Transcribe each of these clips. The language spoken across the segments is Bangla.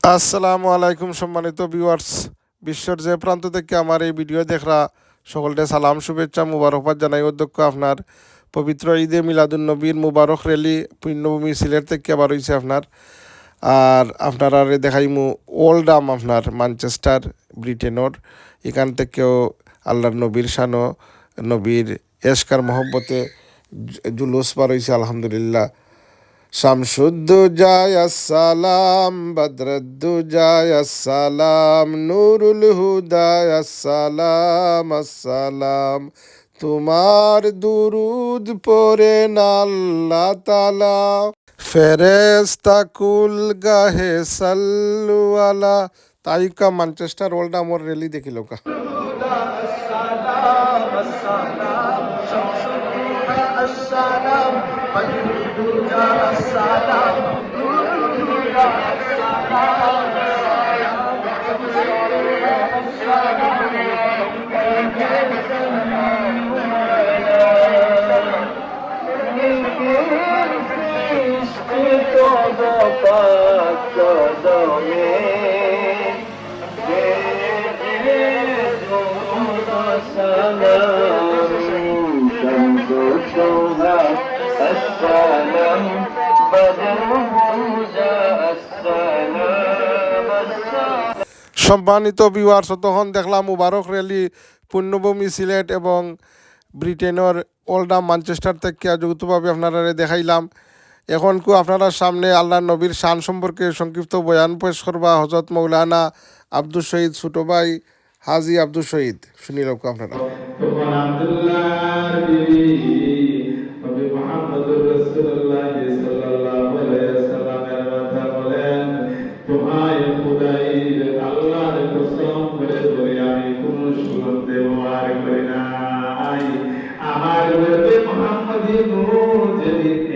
আসসালামু আলাইকুম সম্মানিত ভিউয়ার্স, বিশ্বের যে প্রান্ত থেকে আমার এই ভিডিও দেখরা সকলকে সালাম শুভেচ্ছা মুবারকবাদ জানাই। অধ্যক্ষ আপনার পবিত্র ঈদে মিলাদুন্নবীর মুবারক র্যালি পুণ্যভূমি সিলেট থেকে আবার হয়েছে আপনার। আর আপনার আর দেখাইমু ওল্ডাম আপনার ম্যানচেস্টার ব্রিটেনর, এখান থেকেও আল্লাহর নবীর শানো নবীর এশকার মহব্বতে জুলুস বার হয়েছে আলহামদুলিল্লাহ। শামসুদ্দোজায় আসসালাম, বদরুদ্দোজায় আসসালাম, নুরুল হুদায় আসসালাম আসসালাম। তোমার দুরুদ পড়েন আল্লাহ তাআলা, ফেরেশতা কুল গাহে সাল্লু আলা। তাইকা ম্যানচেস্টার ওল্ড আমর রেলি দেখিল কা। সম্মানিত ভিউয়ার্স, তখন দেখলাম মুবারক র্যালি পুণ্যভূমি সিলেট এবং ব্রিটেনের ওল্ডাম ম্যানচেস্টার থেকে যৌথভাবে আপনারা দেখাইলাম। এখন আপনারা সামনে আল্লাহ নবীর শান সম্পর্কে সংক্ষিপ্ত বয়ান পেশ করবা হযরত মৌলানা আব্দুল শহীদ ছোট ভাই হাজি আব্দুল শহীদ। শুনিল আপনারা।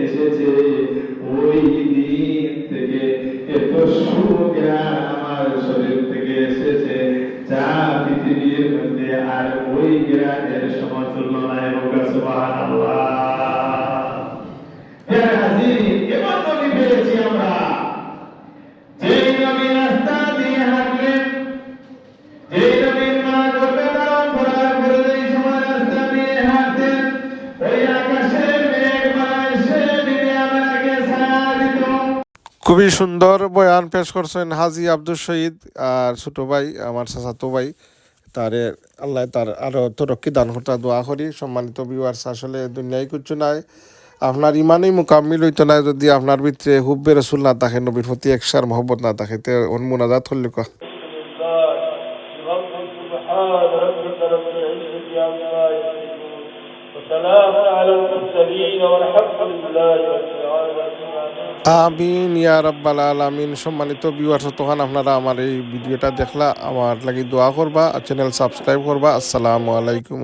এসেছে ওই দিন থেকে এত সুগ্রাণ আমার শরীর থেকে এসেছে যা পৃথিবীর মধ্যে আর ওই গ্রামের সমতুল্য নাই। সুবহানাল্লাহ। এমন নবী পেয়েছি আমরা, যে নবী রাস্তা দিয়ে হাঁটলেন, যে নবীর মা গর্ভে ধারণ করার পরে এই সময় রাস্তা দিয়ে হাঁটতেন, ওই আকাশের মেঘ বানায় সে দিনে আমাকে ছায়া দিত। খুবই সুন্দর বয়ান পেশ করছেন হাজি আব্দুল শহীদ আর ছোট ভাই আমার চাচাতো ভাই। তারে আল্লাহ তার আরও তরক্কি দান করতে দোয়া করি। সম্মানিত ভিউয়ার্স, আসলে দুনিয়ায় কিছু নাই, আপনার ইমানই মোকাম্মিল হইতো না যদি আপনার ভিতরে হুব্বে রসুল না থাকে, নবীর প্রতি একসার মহব্বত না থাকে। তে মুনাজাত করলি কা। আমিন ইয়া রাব্বাল আলামিন। সম্মানিত ভিউয়ার্স, তখন আপনারা আমার এই ভিডিওটা দেখলা, আমার লাগি দোয়া করবা আর চ্যানেল সাবস্ক্রাইব করবা। আসসালামু আলাইকুম।